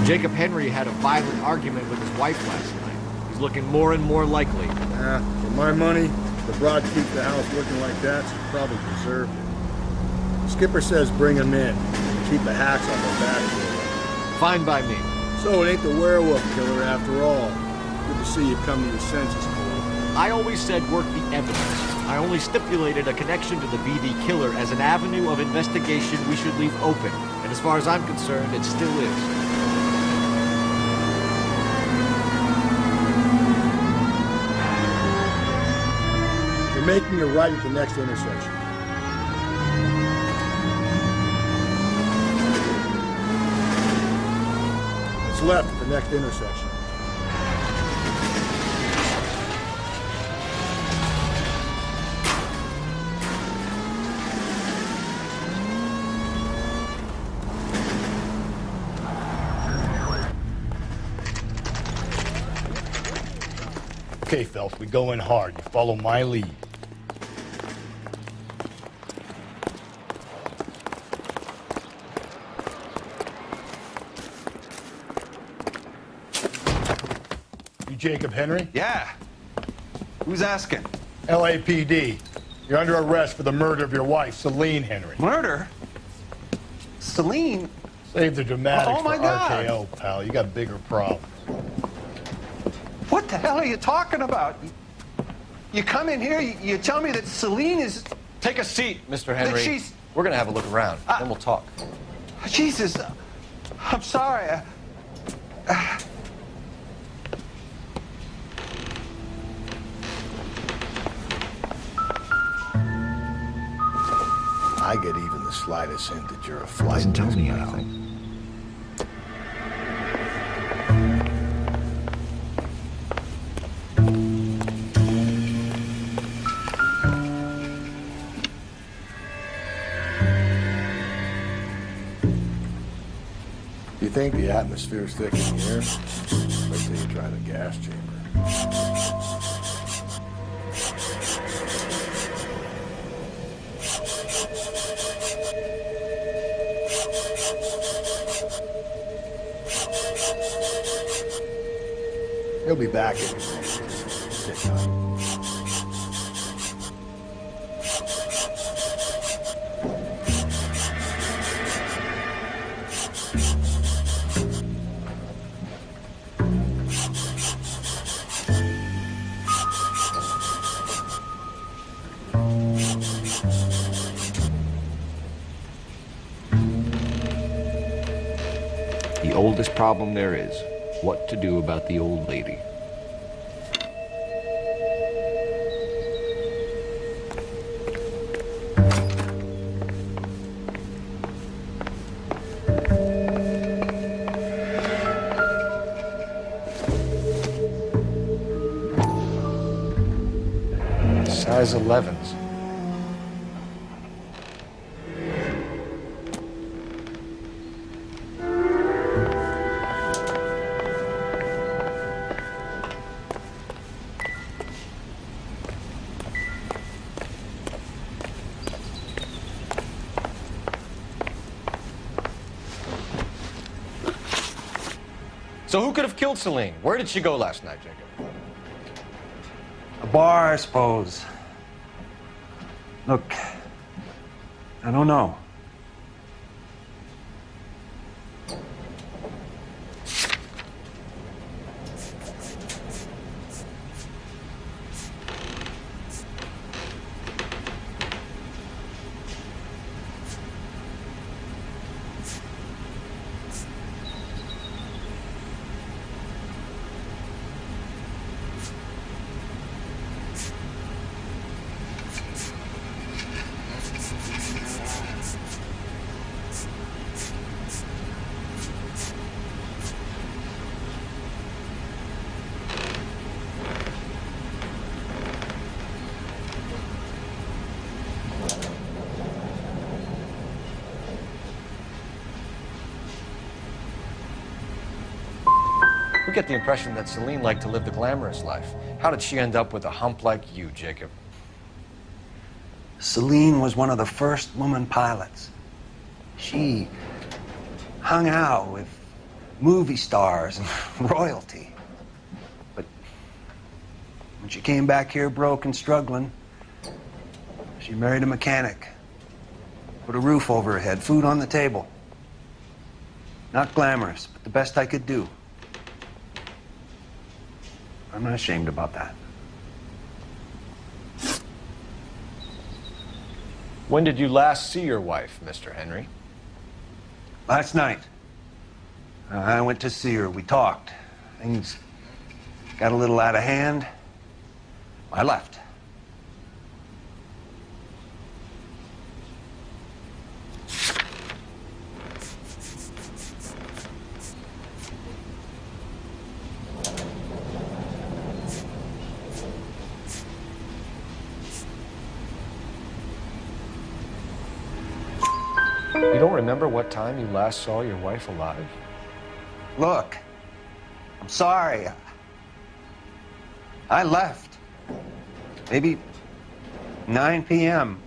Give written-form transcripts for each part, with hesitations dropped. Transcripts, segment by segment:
Jacob Henry had a violent argument with his wife last night. He's looking more and more likely. For my money, the broad keep the house looking like that, she probably deserved it. The skipper says bring him in. Keep the hacks on their back for a while. Fine by me. So it ain't the werewolf killer after all. Good to see you come to your senses, Cole. I always said work the evidence. I only stipulated a connection to the BD killer as an avenue of investigation we should leave open. And as far as I'm concerned, it still is. You're making a right at the next intersection. It's left at the next intersection. Okay, Phelps, we go in hard. You follow my lead. You Jacob Henry? Yeah. Who's asking? LAPD. You're under arrest for the murder of your wife, Celine Henry. Murder? Celine? Save the dramatics Oh, my for God. RKO, pal. You got bigger problems. What the hell are you talking about? You come in here, you tell me that Celine is... Take a seat, Mr. Henry. she's- We're gonna have a look around, then we'll talk. Jesus, I'm sorry. I get even the slightest hint that you're a flight. Doesn't tell me anything. You think the atmosphere's thick in here? Wait till you try the gas chamber. He'll be back in a minute. Sit tight. The oldest problem there is, what to do about the old lady. Size 11s. So who could have killed Celine? Where did she go last night, Jacob? A bar, I suppose. Look, I don't know. We get the impression that Celine liked to live the glamorous life. How did she end up with a hump like you, Jacob? Celine was one of the first woman pilots. She hung out with movie stars and royalty. But when she came back here broke and struggling, she married a mechanic. Put a roof over her head, food on the table. Not glamorous, but the best I could do. I'm not ashamed about that. When did you last see your wife, Mr. Henry? Last night, I went to see her. We talked. Things got a little out of hand. I left. You don't remember what time you last saw your wife alive? Look, I'm sorry. I left. Maybe 9 p.m.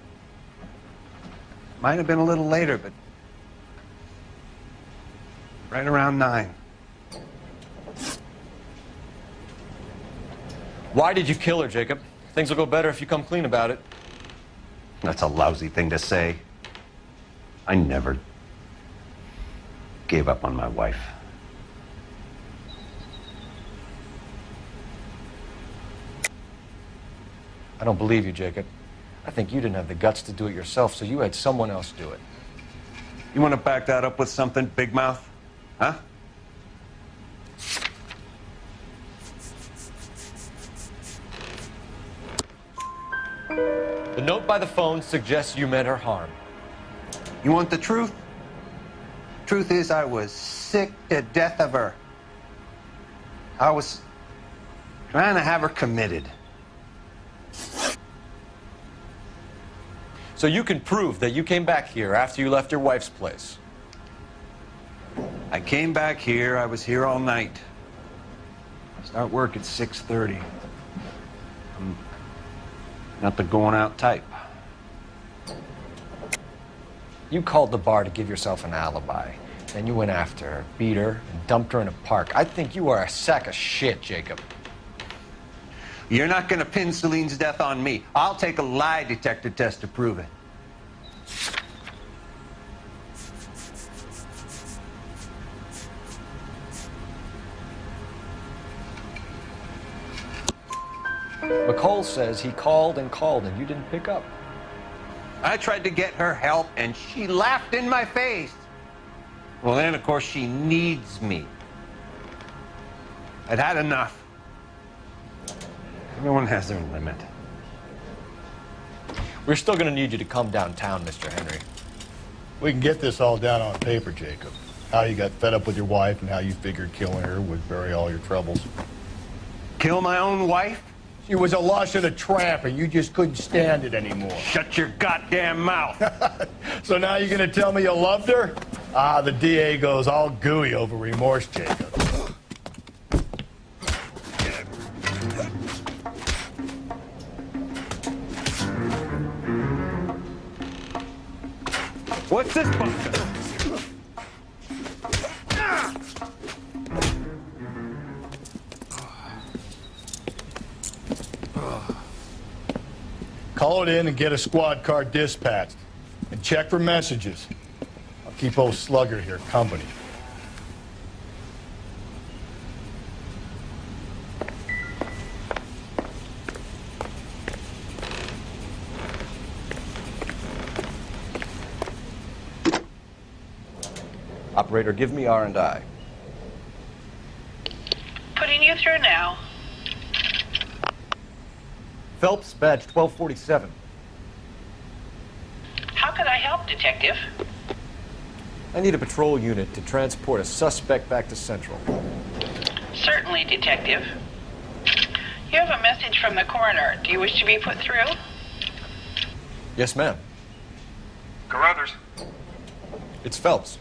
Might have been a little later, but right around 9. Why did you kill her, Jacob? Things will go better if you come clean about it. That's a lousy thing to say. I never gave up on my wife. I don't believe you, Jacob. I think you didn't have the guts to do it yourself, so you had someone else do it. You want to back that up with something, big mouth? Huh? The note by the phone suggests you meant her harm. You want the truth? Truth is, I was sick to death of her. I was trying to have her committed. So you can prove that you came back here after you left your wife's place. I came back here. I was here all night. I start work at 6:30. I'm not the going out type. You called the bar to give yourself an alibi. Then you went after her, beat her, and dumped her in a park. I think you are a sack of shit, Jacob. You're not going to pin Celine's death on me. I'll take a lie detector test to prove it. McCall says he called and you didn't pick up. I tried to get her help, and she laughed in my face. Well, then, of course, she needs me. I'd had enough. Everyone has their limit. We're still going to need you to come downtown, Mr. Henry. We can get this all down on paper, Jacob. How you got fed up with your wife and how you figured killing her would bury all your troubles. Kill my own wife? She was a lush and a tramp, and you just couldn't stand it anymore. Shut your goddamn mouth. So now you're gonna tell me you loved her? Ah, the DA goes all gooey over remorse, Jacob. What's this bunch? Call it in and get a squad car dispatched. And check for messages. I'll keep old Slugger here company. Operator, give me R&I. Putting you through now. Phelps, badge 1247. How can I help, Detective? I need a patrol unit to transport a suspect back to Central. Certainly, Detective. You have a message from the coroner. Do you wish to be put through? Yes, ma'am. Carruthers, It's Phelps.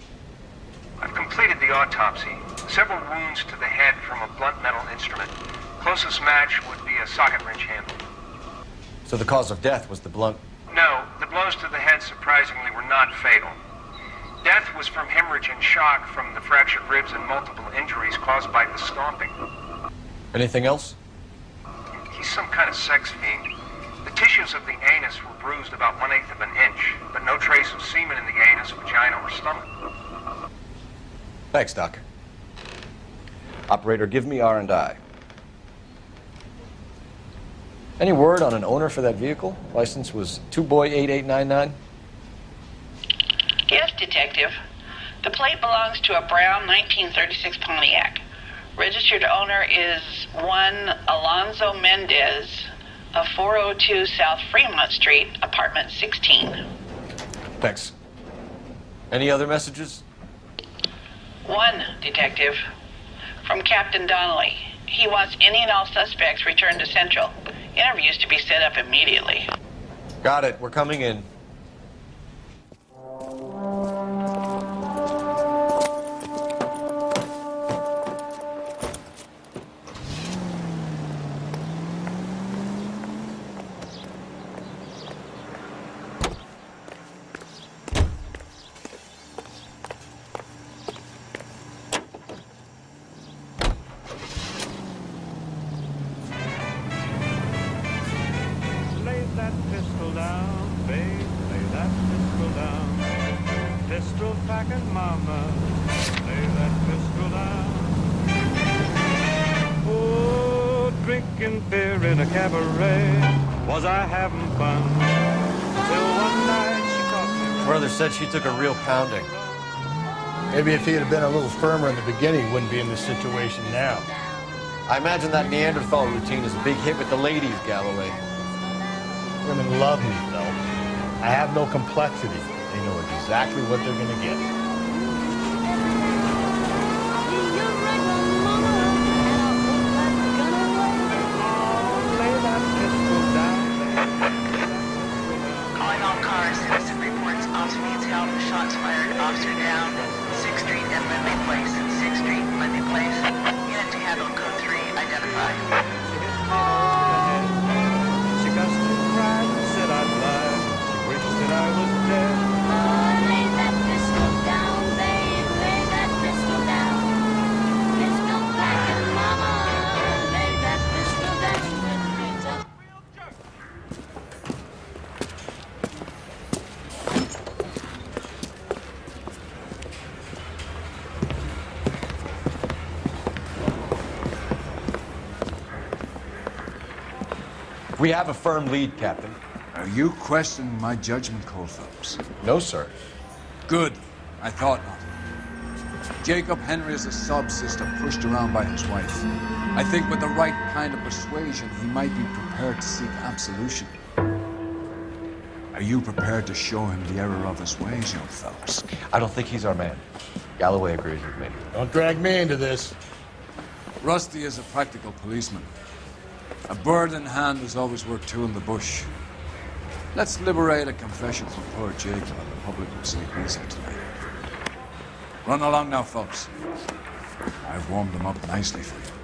I've completed the autopsy. Several wounds to the head from a blunt metal instrument. Closest match would be a socket wrench handle. So the cause of death was the blunt. No, the blows to the head surprisingly were not fatal. Death was from hemorrhage and shock from the fractured ribs and multiple injuries caused by the stomping. Anything else? He's some kind of sex fiend. The tissues of the anus were bruised about 1/8 of an inch, but no trace of semen in the anus, vagina, or stomach. Thanks, Doc. Operator, give me R&I. Any word on an owner for that vehicle? License was 2boy8899. Yes, Detective. The plate belongs to a brown 1936 Pontiac. Registered owner is one Alonzo Mendez of 402 South Fremont Street, apartment 16. Thanks. Any other messages? One, Detective. From Captain Donnelly. He wants any and all suspects returned to Central. Interviews to be set up immediately. Got it. We're coming in. Beer in a cabaret, was I having fun? Till one night she caught me. Brother said she took a real pounding. Maybe if he had been a little firmer in the beginning, he wouldn't be in this situation now. I imagine that Neanderthal routine is a big hit with the ladies, Galloway. Women love me, Phelps. I have no complexity. They know exactly what they're going to get. Shots fired, officer down, 6th Street and Lindley Place. 6th Street, Lindley Place. Unit to handle code 3, identified. She cussed and cried and said I'd lied. She wished that I was dead. Lay that pistol down, babe, lay that pistol down. Pistol packing mama, lay that pistol down. Hands up. We have a firm lead, Captain. Are you questioning my judgment call, Phelps? No, sir. Good. I thought not. Jacob Henry is a sub-sister pushed around by his wife. I think with the right kind of persuasion, he might be prepared to seek absolution. Are you prepared to show him the error of his ways, young Phelps? I don't think he's our man. Galloway agrees with me. Don't drag me into this. Rusty is a practical policeman. A bird in hand is always worth two in the bush. Let's liberate a confession from poor Jacob and the public will sleep easy tonight. Run along now, folks. I've warmed them up nicely for you.